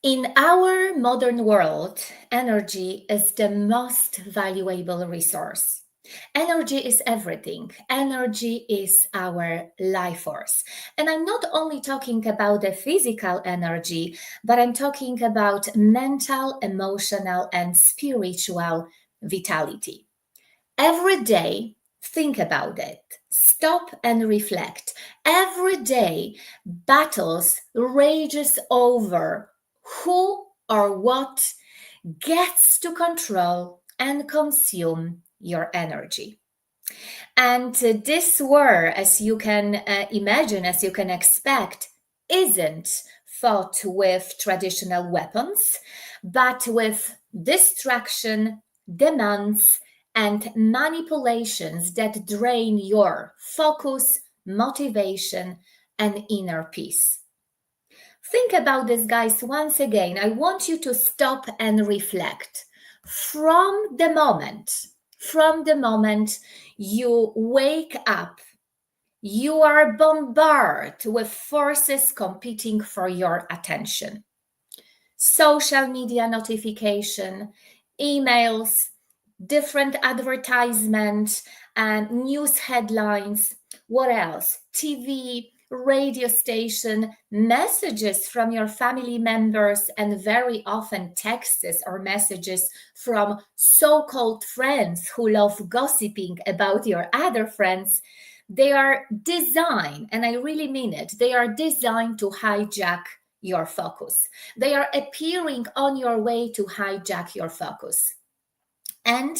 In our modern world, energy is the most valuable resource. Energy is everything. Energy is our life force. And I'm not only talking about the physical energy, but I'm talking about mental, emotional, and spiritual vitality. Every day, think about it. Stop and reflect. Every day, battles rages over who or what gets to control and consume your energy. And this war, as you can imagine, as you can expect, isn't fought with traditional weapons, but with distraction, demands, and manipulations that drain your focus, motivation, and inner peace. Think about this, guys, once again. I want you to stop and reflect. From the moment you wake up, you are bombarded with forces competing for your attention. Social media notification, emails, different advertisements and news headlines. What else? TV, radio station, messages from your family members, and very often texts or messages from so-called friends who love gossiping about your other friends. They are designed, and I really mean it, they are designed to hijack your focus. They are appearing on your way to hijack your focus. And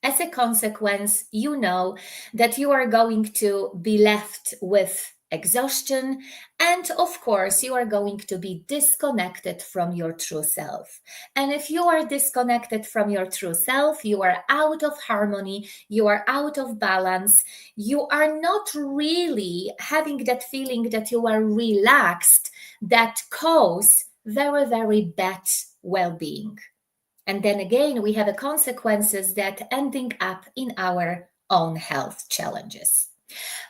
as a consequence, you know that you are going to be left with exhaustion. And of course, you are going to be disconnected from your true self. And if you are disconnected from your true self, you are out of harmony, you are out of balance, you are not really having that feeling that you are relaxed, that cause very, very bad well being. And then again, we have the consequences that ending up in our own health challenges.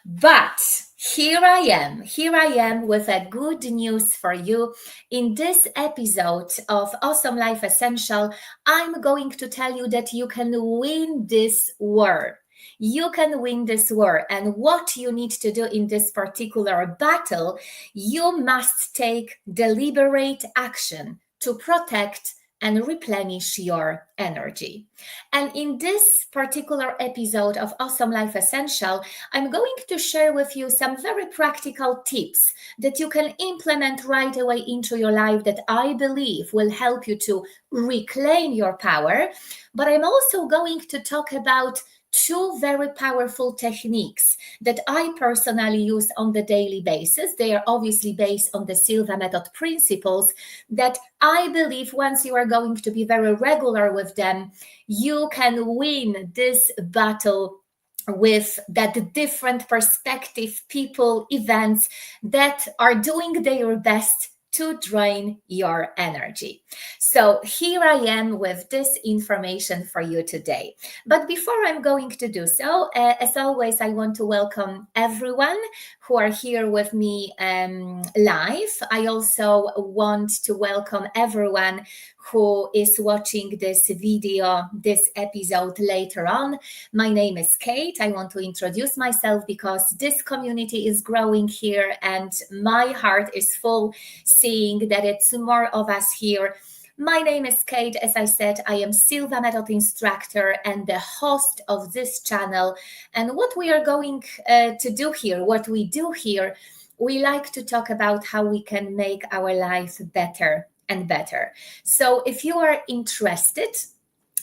But here I am with a good news for you. In this episode of Awesome Life Essential, I'm going to tell you that you can win this war. You can win this war. And what you need to do in this particular battle, you must take deliberate action to protect and replenish your energy. And in this particular episode of Awesome Life Essential, I'm going to share with you some very practical tips that you can implement right away into your life that I believe will help you to reclaim your power. But I'm also going to talk about two very powerful techniques that I personally use on the daily basis. They are obviously based on the Silva Method principles that I believe once you are going to be very regular with them, you can win this battle with that different perspective, people, events that are doing their best to drain your energy. So here I am with this information for you today. But before I'm going to do so, as always, I want to welcome everyone who are here with me live. I also want to welcome everyone who is watching this video, this episode later on. My name is Kate. I want to introduce myself because this community is growing here and my heart is full seeing that it's more of us here. My name is Kate. As I said, I am Silva Method instructor and the host of this channel. And what we are going to do here, what we do here, we like to talk about how we can make our life better and better. So if you are interested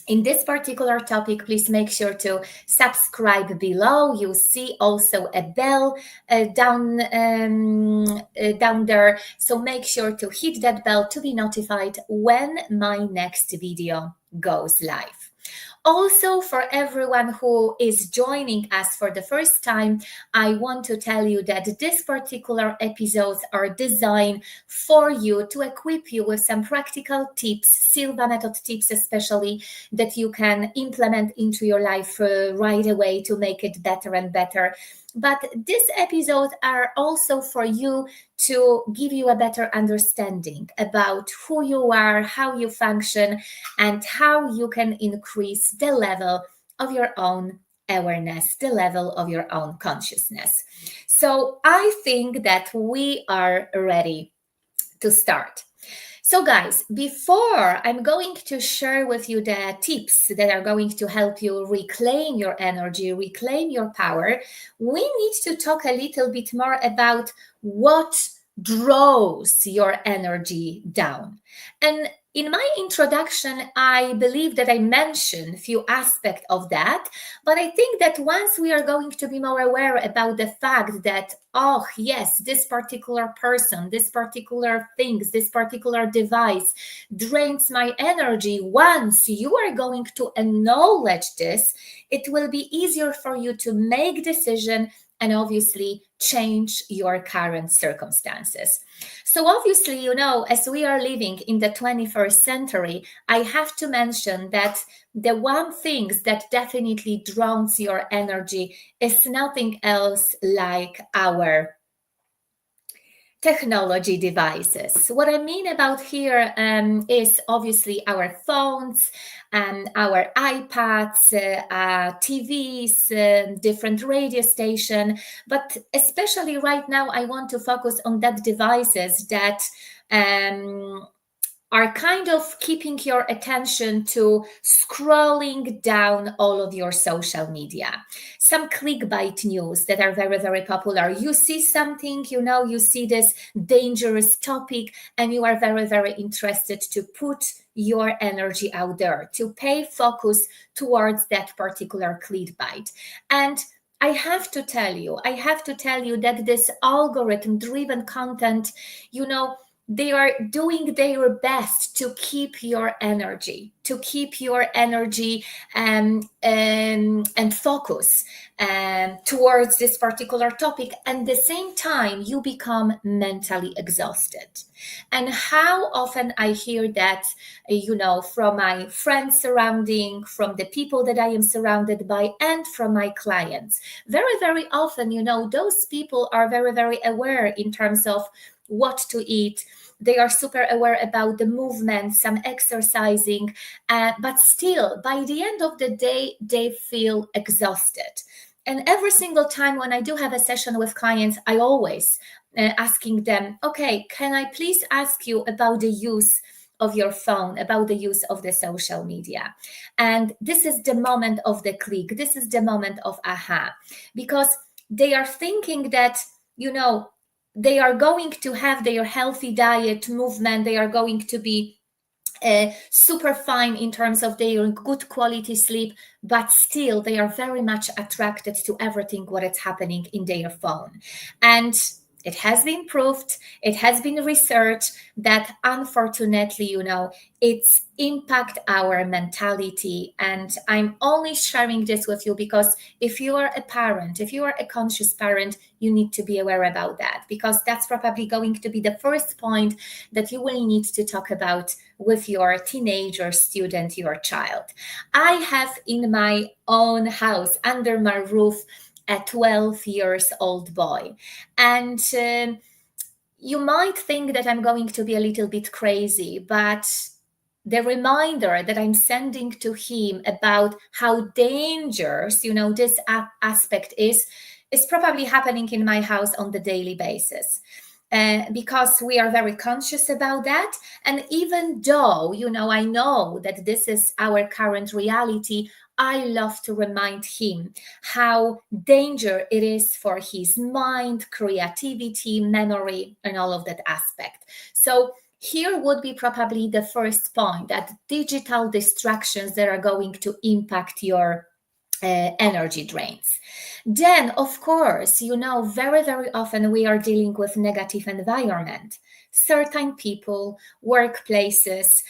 in this particular topic, please make sure to subscribe below. You see also a bell down there. So make sure to hit that bell to be notified when my next video goes live. Also, for everyone who is joining us for the first time, I want to tell you that this particular episodes are designed for you to equip you with some practical tips, Silva Method tips especially, that you can implement into your life right away to make it better and better. But these episodes are also for you to give you a better understanding about who you are, how you function, and how you can increase the level of your own awareness, the level of your own consciousness. So I think that we are ready to start. So, guys, before I'm going to share with you the tips that are going to help you reclaim your energy, reclaim your power, we need to talk a little bit more about what draws your energy down. And in my introduction, I believe that I mentioned a few aspects of that, but I think that once we are going to be more aware about the fact that, oh, yes, this particular person, this particular things, this particular device drains my energy, once you are going to acknowledge this, it will be easier for you to make decision and obviously change your current circumstances. So obviously, as we are living in the 21st century, I have to mention that the one thing that definitely draws your energy is nothing else like our technology devices. What I mean about here is obviously our phones, our iPads, TVs, different radio station, but especially right now, I want to focus on that devices that are kind of keeping your attention to scrolling down all of your social media. Some clickbait news that are very, very popular. You see something, you see this dangerous topic, and you are very, very interested to put your energy out there, to pay focus towards that particular clickbait. And I have to tell you that this algorithm driven content, they are doing their best to keep your energy, and focus towards this particular topic. And at the same time, you become mentally exhausted. And how often I hear that, from my friends surrounding, from the people that I am surrounded by, and from my clients. Very, very often, those people are very, very aware in terms of what to eat. They are super aware about the movement, some exercising, but still, by the end of the day, they feel exhausted. And every single time when I do have a session with clients, I always asking them, okay, can I please ask you about the use of your phone, about the use of the social media? And this is the moment of the click. This is the moment of aha, because they are thinking that, they are going to have their healthy diet, movement, they are going to be super fine in terms of their good quality sleep, but still they are very much attracted to everything what is happening in their phone. And it has been proved, it has been researched that unfortunately, it's impact our mentality. And I'm only sharing this with you because if you are a parent, if you are a conscious parent, you need to be aware about that, because that's probably going to be the first point that you will need to talk about with your teenager, student, your child. I have in my own house, under my roof, a 12 years old boy. And you might think that I'm going to be a little bit crazy, but the reminder that I'm sending to him about how dangerous, this aspect is probably happening in my house on the daily basis. Because we are very conscious about that. And even though, I know that this is our current reality, I love to remind him how dangerous it is for his mind, creativity, memory, and all of that aspect. So here would be probably the first point, that digital distractions that are going to impact your energy drains. Then, of course, very, very often we are dealing with negative environment. Certain people, workplaces,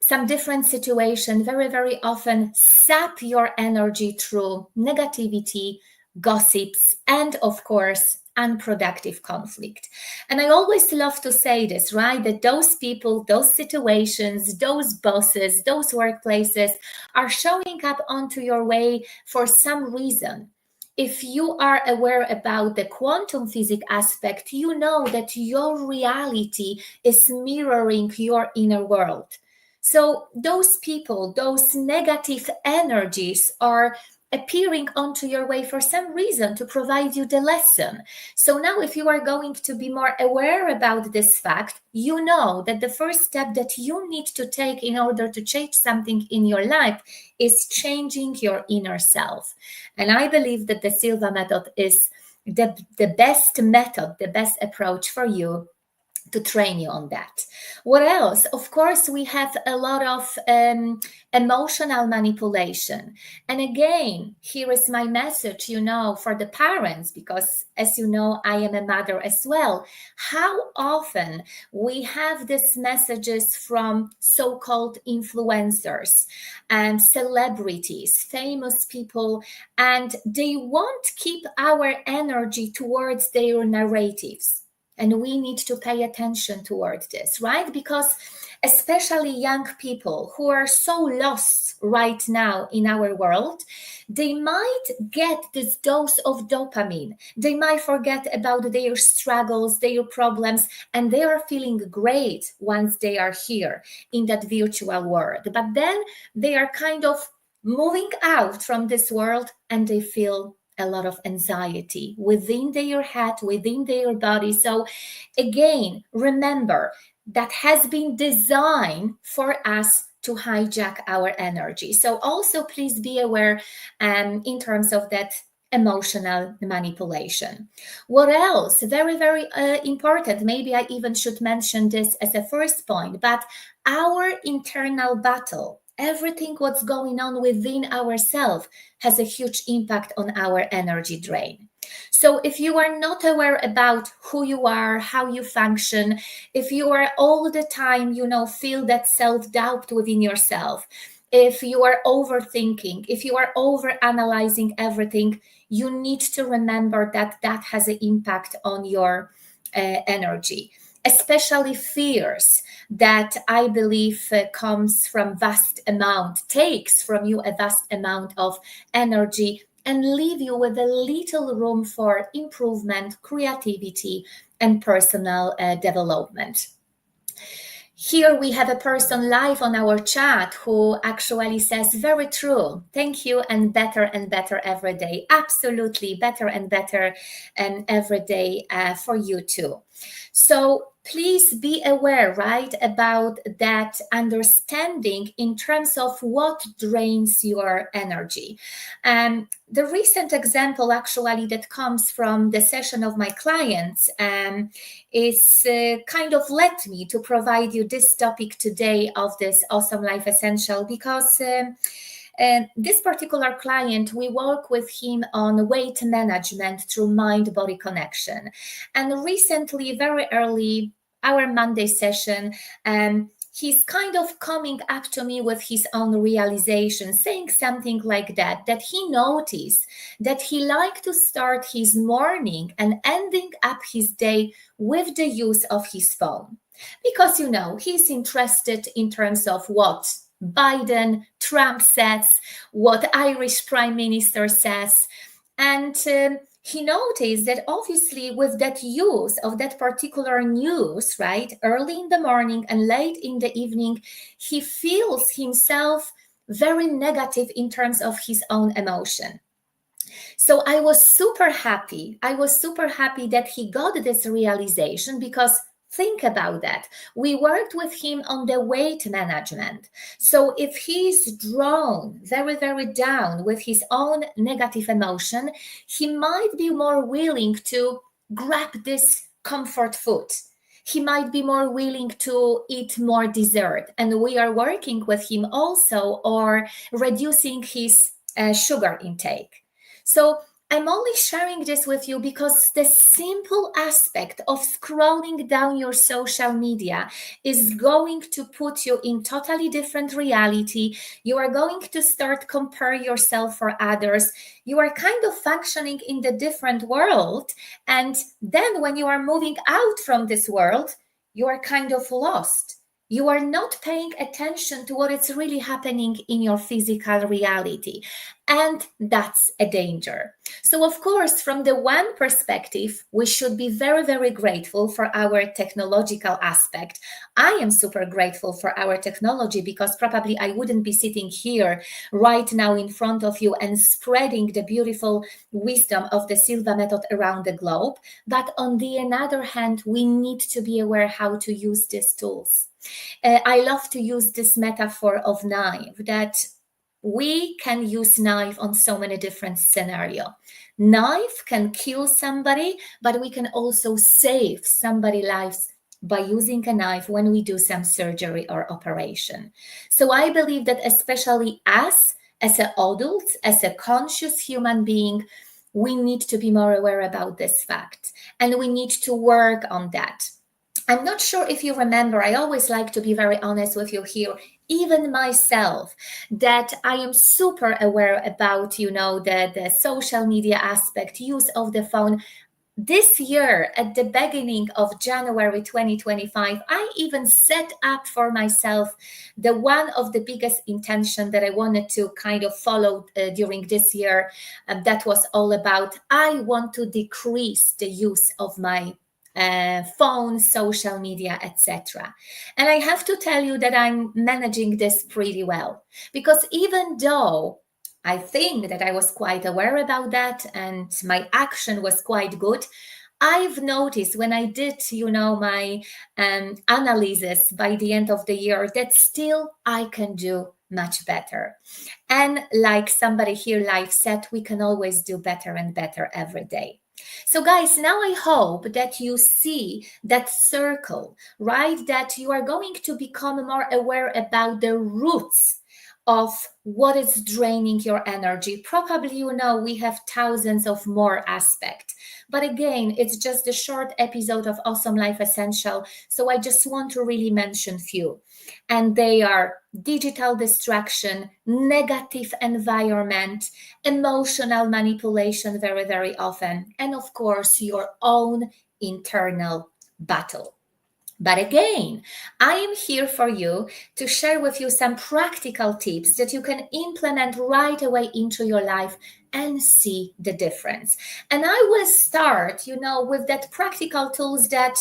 some different situations very, very often sap your energy through negativity, gossips, and of course, unproductive conflict. And I always love to say this, right? That those people, those situations, those bosses, those workplaces are showing up onto your way for some reason. if you are aware about the quantum physics aspect, you know that your reality is mirroring your inner world. So those people, those negative energies are appearing onto your way for some reason to provide you the lesson. So now if you are going to be more aware about this fact, you know that the first step that you need to take in order to change something in your life is changing your inner self. And I believe that the Silva method is the best method, the best approach for you to train you on that. What else? Of course, we have a lot of emotional manipulation. And again, here is my message, for the parents, because as you know, I am a mother as well. How often we have these messages from so-called influencers and celebrities, famous people, and they won't keep our energy towards their narratives. And we need to pay attention towards this, right? Because especially young people who are so lost right now in our world, they might get this dose of dopamine. They might forget about their struggles, their problems, and they are feeling great once they are here in that virtual world. But then they are kind of moving out from this world and they feel a lot of anxiety within their head, within their body. So again, remember, that has been designed for us to hijack our energy. So also please be aware in terms of that emotional manipulation. What else? Very, very important. Maybe I even should mention this as a first point, but our internal battle, everything what's going on within ourselves has a huge impact on our energy drain. So if you are not aware about who you are, how you function, if you are all the time, feel that self-doubt within yourself, if you are overthinking, if you are overanalyzing everything, you need to remember that that has an impact on your energy, especially fears that I believe takes from you a vast amount of energy and leave you with a little room for improvement, creativity, and personal development. Here we have a person live on our chat who actually says, very true, thank you, and better every day. Absolutely, better and better every day for you too. So please be aware, right, about that understanding in terms of what drains your energy. The recent example actually that comes from the session of my clients is kind of led me to provide you this topic today of this Awesome Life Essential, because this particular client, we work with him on weight management through mind-body connection. And recently, very early, our Monday session, he's kind of coming up to me with his own realization, saying something like that he noticed that he liked to start his morning and ending up his day with the use of his phone. Because, he's interested in terms of what Biden, Trump says, what Irish Prime Minister says. And he noticed that obviously with that use of that particular news, right, early in the morning and late in the evening, he feels himself very negative in terms of his own emotion. So I was super happy. That he got this realization, because think about that. We worked with him on the weight management. So if he's drawn very, very down with his own negative emotion, he might be more willing to grab this comfort food. He might be more willing to eat more dessert. And we are working with him also or reducing his sugar intake. So I'm only sharing this with you because the simple aspect of scrolling down your social media is going to put you in totally different reality. You are going to start compare yourself for others. You are kind of functioning in the different world. And then when you are moving out from this world, you are kind of lost. You are not paying attention to what is really happening in your physical reality. And that's a danger. So, of course, from the one perspective, we should be very, very grateful for our technological aspect. I am super grateful for our technology because probably I wouldn't be sitting here right now in front of you and spreading the beautiful wisdom of the Silva Method around the globe. But on the other hand, we need to be aware how to use these tools. I love to use this metaphor of knife, that we can use knife on so many different scenarios. Knife can kill somebody, but we can also save somebody's lives by using a knife when we do some surgery or operation. So I believe that especially us as adults, as a conscious human being, we need to be more aware about this fact, and we need to work on that. I'm not sure if you remember, I always like to be very honest with you here, even myself, that I am super aware about, the social media aspect, use of the phone. This year, at the beginning of January 2025, I even set up for myself the one of the biggest intention that I wanted to kind of follow during this year. That was all about, I want to decrease the use of my phone, social media, etc. And I have to tell you that I'm managing this pretty well, because even though I think that I was quite aware about that and my action was quite good, I've noticed when I did, my analysis by the end of the year, that still I can do much better. And like somebody here live said, we can always do better and better every day. So guys, now I hope that you see that circle, right? That you are going to become more aware about the roots of what is draining your energy. Probably, we have thousands of more aspects. But again, it's just a short episode of Awesome Life Essential. So I just want to really mention few. And they are digital distraction, negative environment, emotional manipulation very, very often, and of course, your own internal battle. But again, I am here for you to share with you some practical tips that you can implement right away into your life and see the difference. And I will start, with that practical tools that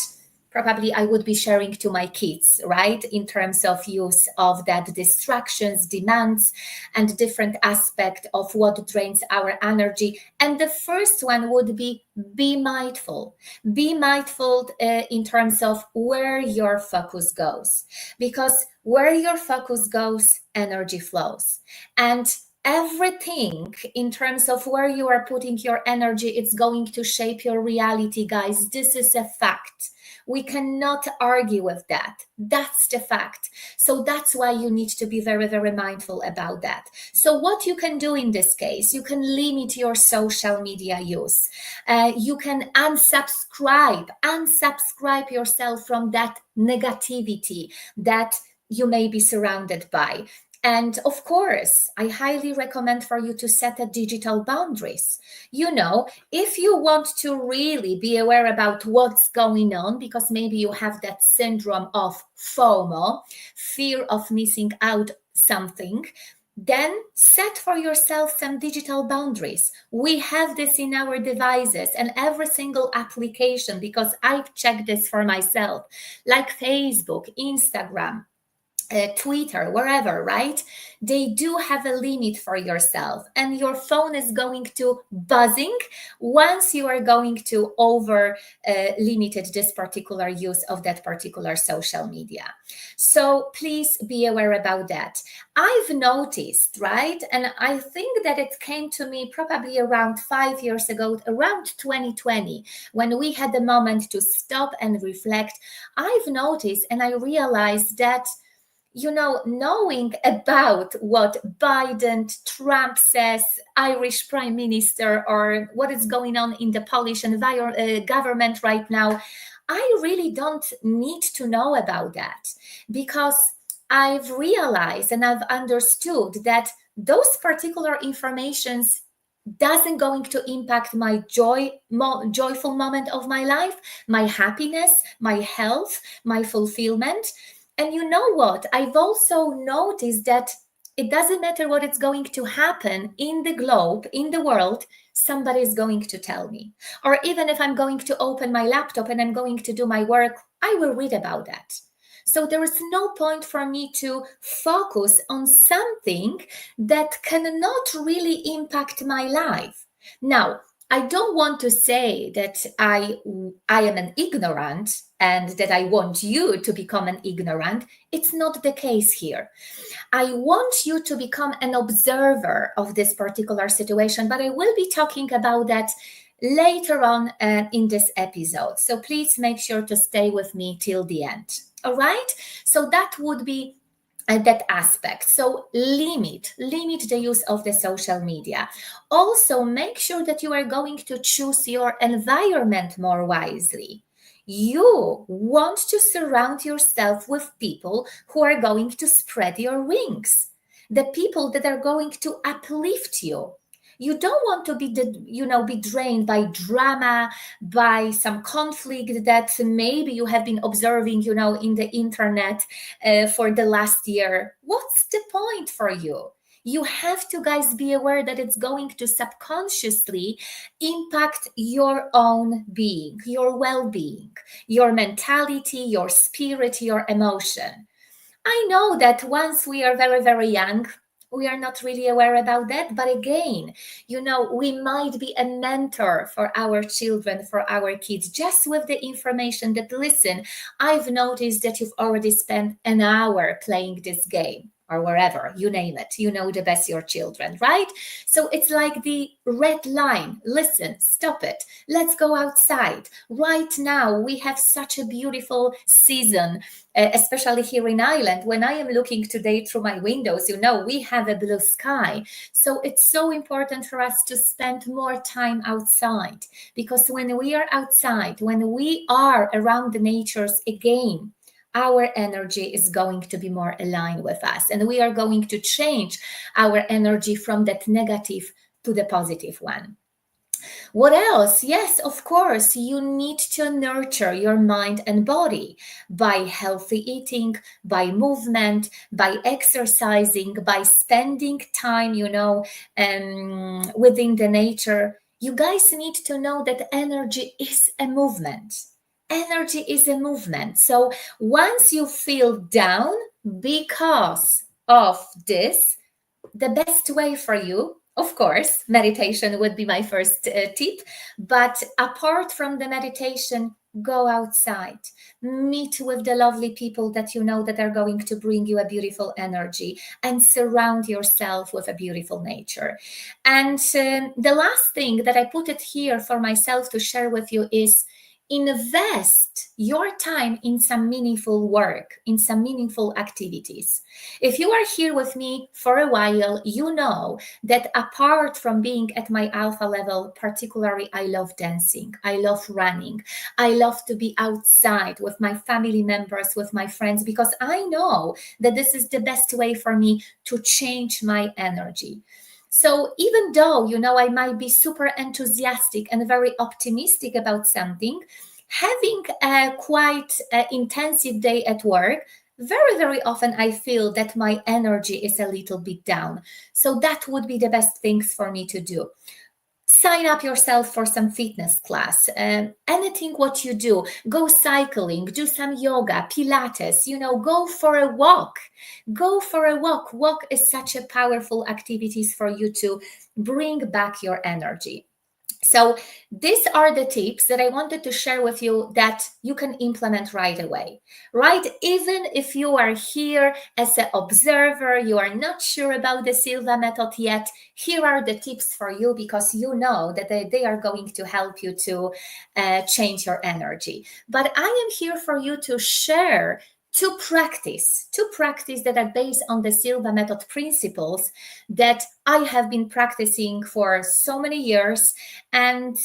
probably I would be sharing to my kids, right? In terms of use of that distractions, demands, and different aspect of what drains our energy. And the first one would be mindful. Be mindful in terms of where your focus goes, because where your focus goes, energy flows. And everything in terms of where you are putting your energy, it's going to shape your reality, guys. This is a fact. We cannot argue with that. That's the fact. So that's why you need to be very, very mindful about that. So what you can do in this case, you can limit your social media use. You can unsubscribe yourself from that negativity that you may be surrounded by. And of course, I highly recommend for you to set a digital boundaries. If you want to really be aware about what's going on, because maybe you have that syndrome of FOMO, fear of missing out something, then set for yourself some digital boundaries. We have this in our devices and every single application, because I've checked this for myself, like Facebook, Instagram, Twitter, wherever, right? They do have a limit for yourself, and your phone is going to buzzing once you are going to over limited this particular use of that particular social media. So please be aware about that. I've noticed, right? And I think that it came to me probably around 5 years ago, around 2020, when we had the moment to stop and reflect. I've noticed and I realized that knowing about what Biden, Trump says, Irish Prime Minister, or what is going on in the Polish government right now, I really don't need to know about that, because I've realized and I've understood that those particular informations doesn't going to impact my joyful moment of my life, my happiness, my health, my fulfillment. And you know what? I've also noticed that It doesn't matter what is going to happen in the globe, in the world, somebody is going to tell me. Or even if I'm going to open my laptop and I'm going to do my work, I will read about that. So there is no point for me to focus on something that cannot really impact my life. Now, I don't want to say that I am an ignorant and that I want you to become an ignorant. It's not the case here. I want you to become an observer of this particular situation, but I will be talking about that later on in this episode. So please make sure to stay with me till the end. All right? So that would be that aspect. So limit the use of the social media. Also, make sure that you are going to choose your environment more wisely. You want to surround yourself with people who are going to spread your wings, the people that are going to uplift you. You don't want to be drained by drama, by some conflict that maybe you have been observing, in the internet for the last year. What's the point for you? You have to, guys, be aware that it's going to subconsciously impact your own being, your well-being, your mentality, your spirit, your emotion. I know that once we are very, very young, we are not really aware about that. But again, we might be a mentor for our children, for our kids, just with the information that, listen, I've noticed that you've already spent an hour playing this game, or wherever, you name it. You know the best your children, right? So it's like the red line. Listen, stop it. Let's go outside. Right now, we have such a beautiful season, especially here in Ireland. When I am looking today through my windows, we have a blue sky. So it's so important for us to spend more time outside, because when we are outside, when we are around the natures again, our energy is going to be more aligned with us, and we are going to change our energy from that negative to the positive one. What else? Yes, of course, you need to nurture your mind and body by healthy eating, by movement, by exercising, by spending time, within the nature. You guys need to know that energy is a movement. Energy is a movement. So once you feel down because of this, the best way for you, of course, meditation would be my first tip. But apart from the meditation, go outside, meet with the lovely people that you know that are going to bring you a beautiful energy, and surround yourself with a beautiful nature. And the last thing that I put it here for myself to share with you is invest your time in some meaningful work, in some meaningful activities. If you are here with me for a while, you know that apart from being at my alpha level, particularly, I love dancing, I love running, I love to be outside with my family members, with my friends, because I know that this is the best way for me to change my energy. So even though, I might be super enthusiastic and very optimistic about something, having a quite intensive day at work, very, very often I feel that my energy is a little bit down. So that would be the best things for me to do. Sign up yourself for some fitness class, anything what you do, go cycling, do some yoga, Pilates, go for a walk. Walk is such a powerful activities for you to bring back your energy. So these are the tips that I wanted to share with you that you can implement right away, right? Even if you are here as an observer, you are not sure about the Silva method yet, here are the tips for you, because you know that they are going to help you to change your energy. But I am here for you to share to practice that are based on the Silva method principles that I have been practicing for so many years. And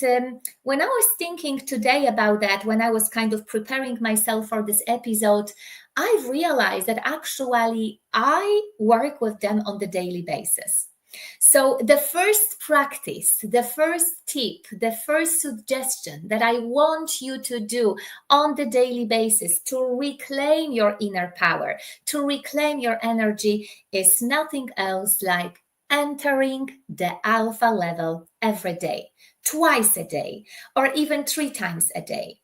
when I was thinking today about that, when I was kind of preparing myself for this episode, I realized that actually I work with them on the daily basis. So the first practice, the first tip, the first suggestion that I want you to do on the daily basis to reclaim your inner power, to reclaim your energy, is nothing else like entering the alpha level every day, twice a day, or even 3 times a day.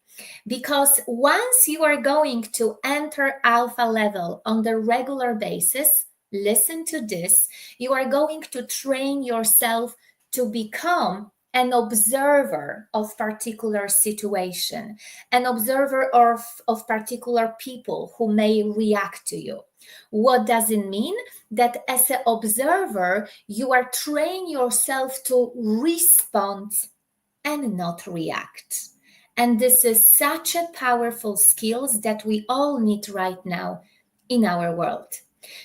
Because once you are going to enter alpha level on the regular basis, listen to this, you are going to train yourself to become an observer of particular situation, an observer of particular people who may react to you. What does it mean? That as an observer, you are training yourself to respond and not react. And this is such a powerful skills that we all need right now in our world.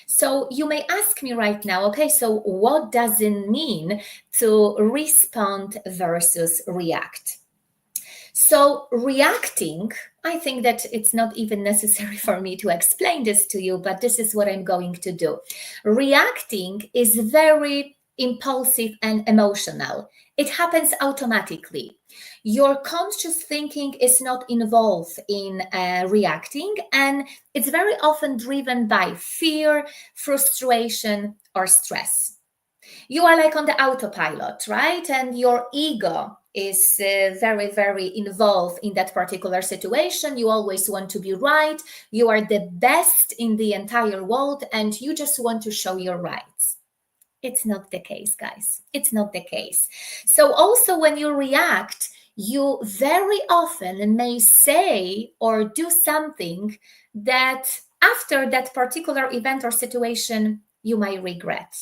So you may ask me right now, okay, so what does it mean to respond versus react? So reacting, I think that it's not even necessary for me to explain this to you, but this is what I'm going to do. Reacting is very impulsive and emotional. It happens automatically. Your conscious thinking is not involved in reacting, and it's very often driven by fear, frustration, or stress. You are like on the autopilot, right? And your ego is very, very involved in that particular situation. You always want to be right. You are the best in the entire world, and you just want to show your rights. It's not the case, guys. It's not the case. So also when you react, you very often may say or do something that after that particular event or situation, you may regret,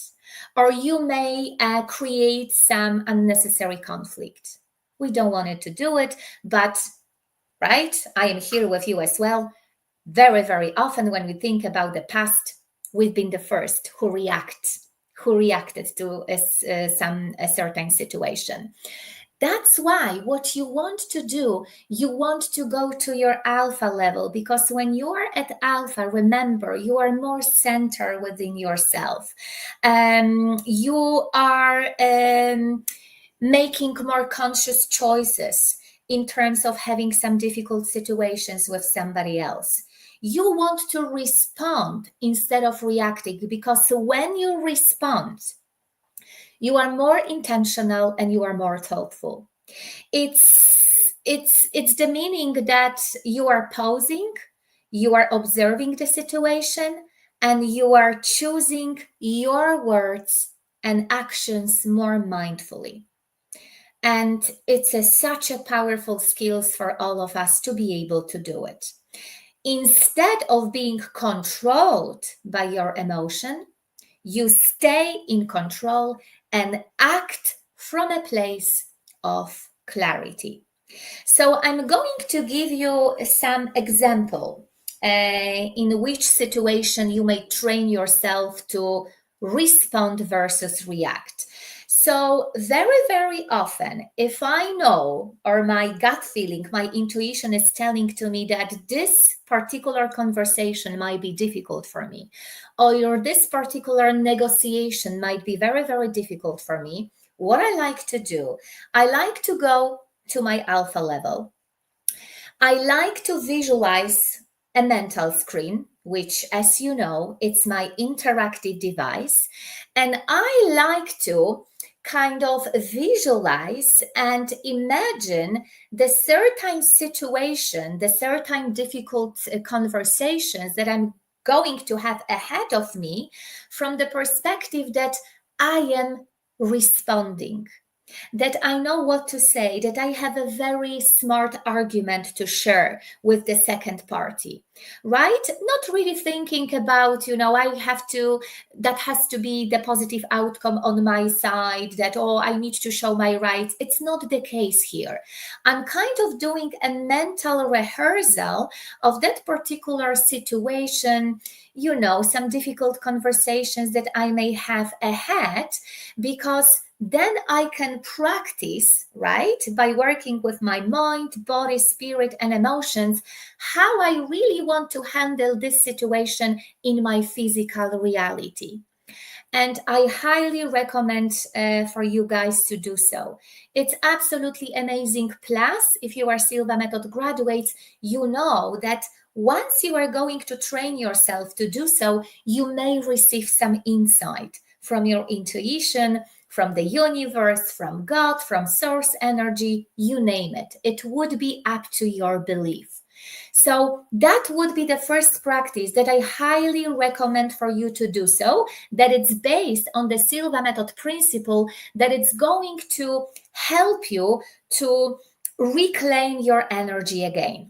or you may create some unnecessary conflict. We don't want it to do it, but right, I am here with you as well. Very, very often when we think about the past, we've been the first who reacted to a certain situation. That's why what you want to do, you want to go to your alpha level, because when you are at alpha, remember, you are more centered within yourself. You are making more conscious choices in terms of having some difficult situations with somebody else. You want to respond instead of reacting, because when you respond, you are more intentional and you are more thoughtful. It's the meaning that you are pausing, you are observing the situation, and you are choosing your words and actions more mindfully. And it's such a powerful skills for all of us to be able to do it. Instead of being controlled by your emotion, you stay in control and act from a place of clarity. So I'm going to give you some example in which situation you may train yourself to respond versus react. So very, very often, if I know, or my gut feeling, my intuition is telling to me that this particular conversation might be difficult for me, or this particular negotiation might be very, very difficult for me, what I like to do, I like to go to my alpha level. I like to visualize a mental screen, which, as you know, it's my interactive device. And I like to kind of visualize and imagine the certain situation, the certain difficult conversations that I'm going to have ahead of me from the perspective that I am responding, that I know what to say, that I have a very smart argument to share with the second party, right? Not really thinking about, that has to be the positive outcome on my side, that, oh, I need to show my rights. It's not the case here. I'm kind of doing a mental rehearsal of that particular situation, some difficult conversations that I may have ahead, because then I can practice, right, by working with my mind, body, spirit, and emotions, how I really want to handle this situation in my physical reality. and I highly recommend for you guys to do so. It's absolutely amazing. Plus, if you are Silva Method graduates, you know that once you are going to train yourself to do so, you may receive some insight from your intuition, from the universe, from God, from source energy, you name it. It would be up to your belief. So that would be the first practice that I highly recommend for you to do so, that it's based on the Silva Method principle, that it's going to help you to reclaim your energy again.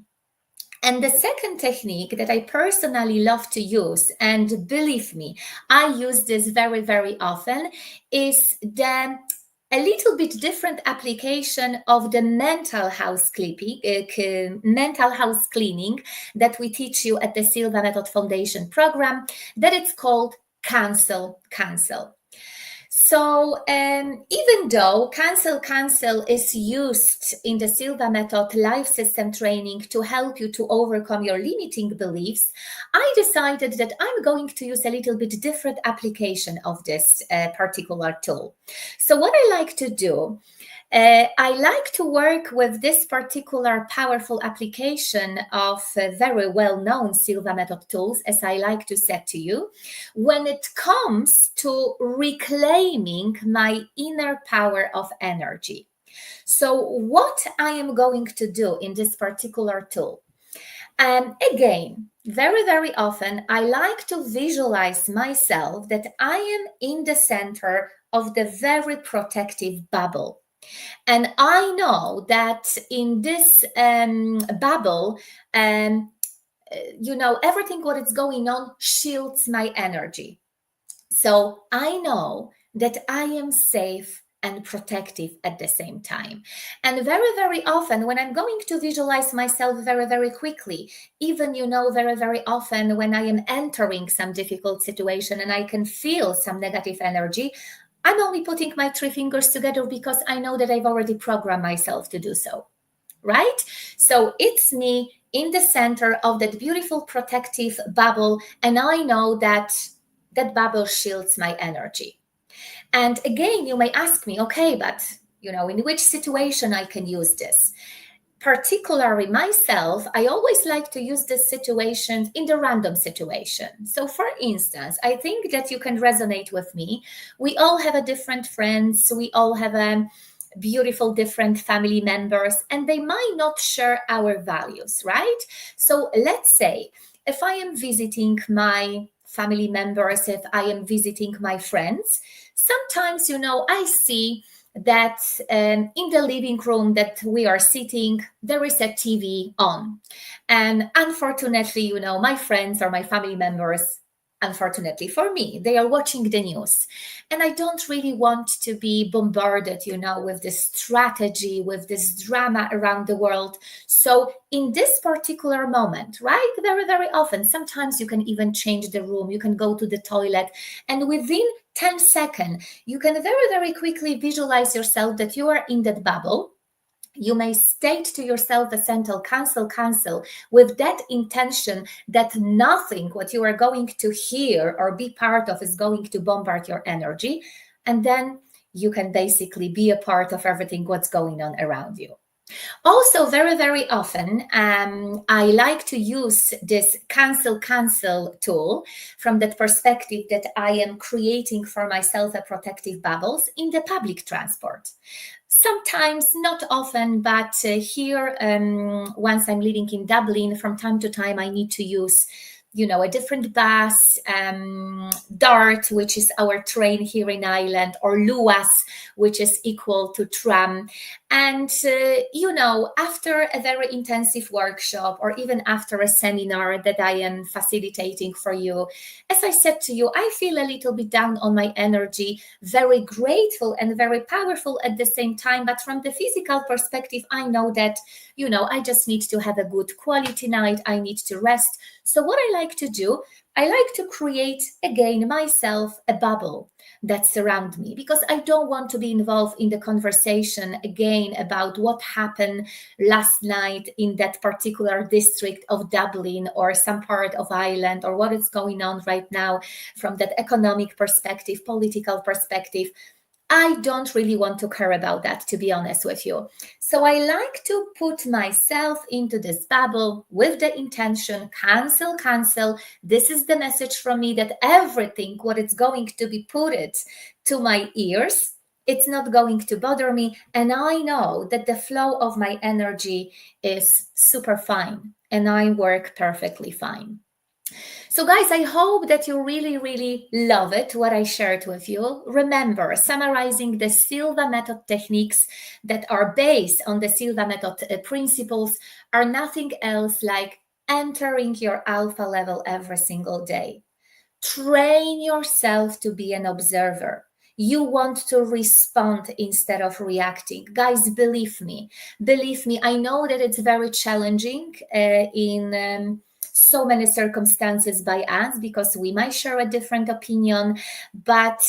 And the second technique that I personally love to use, and believe me, I use this very, very often, is a little bit different application of the mental house cleaning that we teach you at the Silva Method Foundation program, that it's called cancel. So even though cancel is used in the Silva Method life system training to help you to overcome your limiting beliefs, I decided that I'm going to use a little bit different application of this particular tool. So what I like to do, I like to work with this particular powerful application of very well-known Silva Method tools, as I like to say to you, when it comes to reclaiming my inner power of energy. So what I am going to do in this particular tool, again, very, very often, I like to visualize myself that I am in the center of the very protective bubble. And I know that in this bubble, everything what is going on shields my energy. So I know that I am safe and protective at the same time. And very, very often when I'm going to visualize myself very, very quickly, even, very, very often when I am entering some difficult situation and I can feel some negative energy, I'm only putting my 3 fingers together because I know that I've already programmed myself to do so, right? So it's me in the center of that beautiful protective bubble, and I know that that bubble shields my energy. And again, you may ask me, okay, but in which situation I can use this? Particularly myself, I always like to use this situation in the random situation. So for instance, I think that you can resonate with me. We all have a different friends. We all have a beautiful different family members, and they might not share our values, right? So let's say if I am visiting my family members, if I am visiting my friends, sometimes, I see that in the living room that we are sitting, there is a TV on. And unfortunately, my friends or my family members, unfortunately for me, they are watching the news. And I don't really want to be bombarded, with this strategy, with this drama around the world. So in this particular moment, right, very, very often, sometimes you can even change the room, you can go to the toilet, and within 10 seconds, you can very, very quickly visualize yourself that you are in that bubble. You may state to yourself a sentence, cancel, with that intention that nothing what you are going to hear or be part of is going to bombard your energy. And then you can basically be a part of everything what's going on around you. Also, very, very often, I like to use this cancel tool from that perspective that I am creating for myself a protective bubbles in the public transport. Sometimes, not often, but here, once I'm living in Dublin, from time to time, I need to use a different bus, DART, which is our train here in Ireland, or LUAS, which is equal to tram. And, after a very intensive workshop or even after a seminar that I am facilitating for you, as I said to you, I feel a little bit down on my energy, very grateful and very powerful at the same time. But from the physical perspective, I know that, I just need to have a good quality night. I need to rest. So what I like to do, I like to create again myself a bubble that surround me, because I don't want to be involved in the conversation again about what happened last night in that particular district of Dublin or some part of Ireland, or what is going on right now from that economic perspective, political perspective. I don't really want to care about that, to be honest with you. So I like to put myself into this bubble with the intention, cancel, cancel. This is the message from me, that everything what is going to be put it to my ears, it's not going to bother me. And I know that the flow of my energy is super fine and I work perfectly fine. So, guys, I hope that you really, really love it, what I shared with you. Remember, summarizing the Silva Method techniques that are based on the Silva Method principles are nothing else like entering your alpha level every single day. Train yourself to be an observer. You want to respond instead of reacting. Guys, believe me, I know that it's very challenging in so many circumstances by us, because we might share a different opinion. But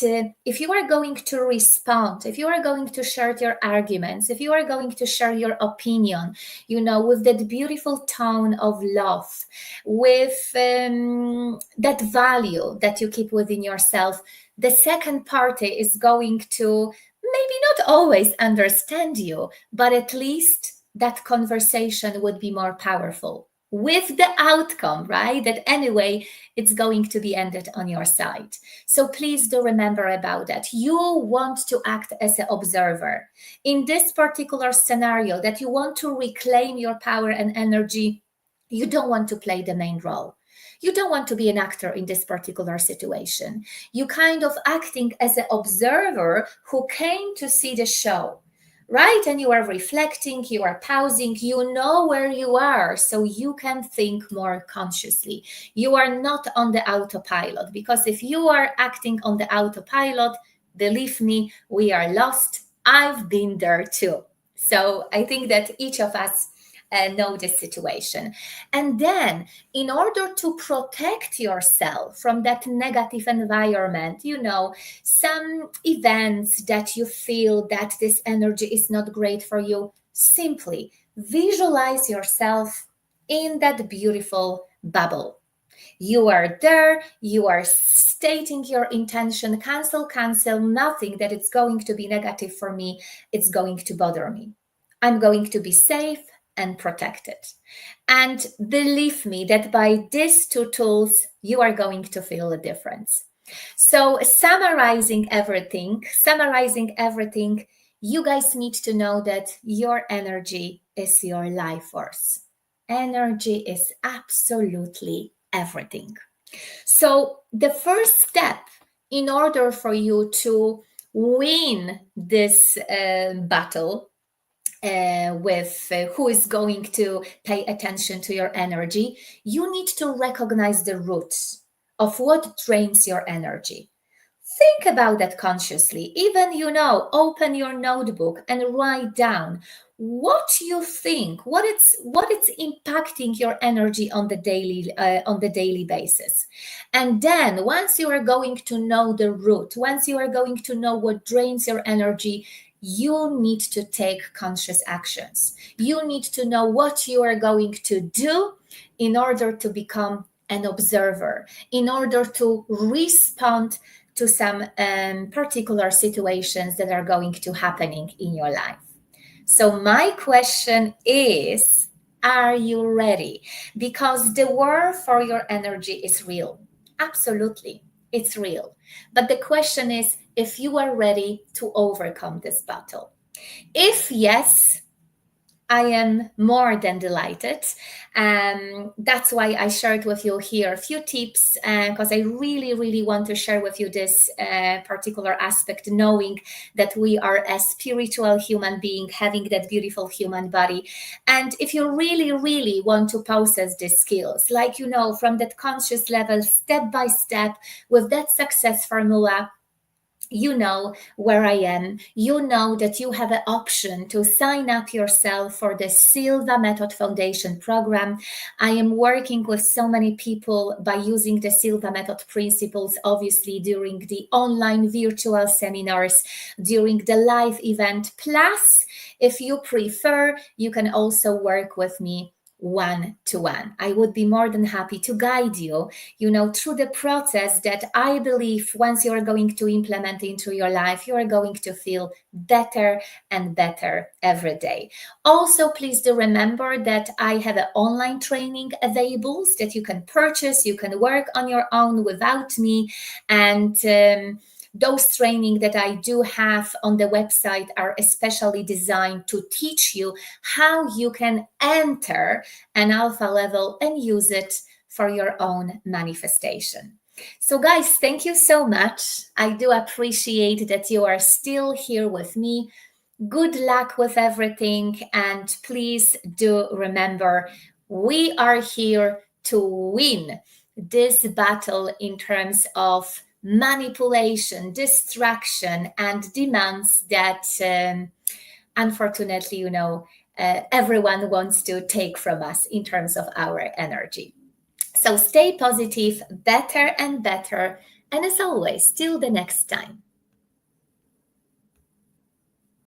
if you are going to respond, if you are going to share your arguments, if you are going to share your opinion, with that beautiful tone of love, with that value that you keep within yourself, the second party is going to maybe not always understand you, but at least that conversation would be more powerful, with the outcome, right? That anyway, it's going to be ended on your side. So please do remember about that. You want to act as an observer. In this particular scenario, that you want to reclaim your power and energy, you don't want to play the main role. You don't want to be an actor in this particular situation. You kind of acting as an observer who came to see the show, right? And you are reflecting, you are pausing, you know where you are, so you can think more consciously. You are not on the autopilot, because if you are acting on the autopilot, believe me, we are lost. I've been there too. So I think that each of us know this situation. And then, in order to protect yourself from that negative environment, some events that you feel that this energy is not great for you, simply visualize yourself in that beautiful bubble. You are there, you are stating your intention, cancel, nothing that it's going to be negative for me, it's going to bother me. I'm going to be safe and protected. And believe me that by these two tools, you are going to feel a difference. So summarizing everything, you guys need to know that your energy is your life force. Energy is absolutely everything. So the first step in order for you to win this battle with who is going to pay attention to your energy, you need to recognize the roots of what drains your energy. Think about that consciously. Even, open your notebook and write down what you think, what it's impacting your energy on the daily basis. And then once you are going to know the root, once you are going to know what drains your energy, you need to take conscious actions. You need to know what you are going to do in order to become an observer, in order to respond to some particular situations that are going to happening in your life. So my question is, are you ready? Because the war for your energy is real. Absolutely, it's real. But the question is if you are ready to overcome this battle. If yes, I am more than delighted. That's why I shared with you here a few tips, because I really, really want to share with you this particular aspect, knowing that we are a spiritual human being having that beautiful human body. And if you really, really want to possess these skills, like, from that conscious level, step by step, with that success formula, you know where I am. You know that you have an option to sign up yourself for the Silva Method Foundation program. I am working with so many people by using the Silva Method principles, obviously during the online virtual seminars, during the live event. Plus, if you prefer, you can also work with me one-to-one. I would be more than happy to guide you, through the process that I believe once you're going to implement into your life, you are going to feel better and better every day. Also, please do remember that I have an online training available that you can purchase. You can work on your own without me. And those training that I do have on the website are especially designed to teach you how you can enter an alpha level and use it for your own manifestation. So guys, thank you so much. I do appreciate that you are still here with me. Good luck with everything. And please do remember, we are here to win this battle in terms of manipulation, distraction, and demands that unfortunately, everyone wants to take from us in terms of our energy. So stay positive, better and better. And as always, till the next time.